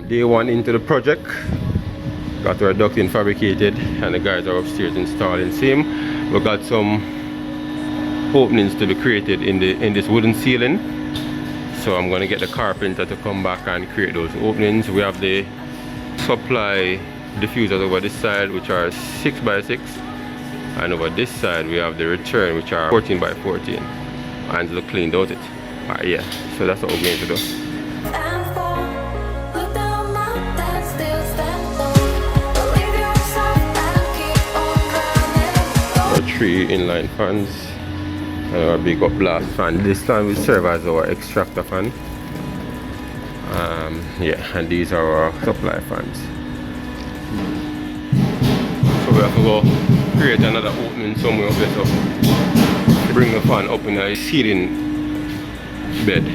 Day one into the project. Got our ducting fabricated and the guys are upstairs installing same. We got some openings to be created in this wooden ceiling. So I'm gonna get the carpenter to come back and create those openings. We have the supply diffusers over this side, which are 6 by 6, and over this side we have the return, which are 14 by 14. Angela cleaned out it. Yeah, so that's what we're going to do. Our 3 inline fans and our big up blast fan. This fan will serve as our extractor fan. Yeah, and these are our supply fans. So we have to go create another opening somewhere up there to bring the fan up in a ceiling bed.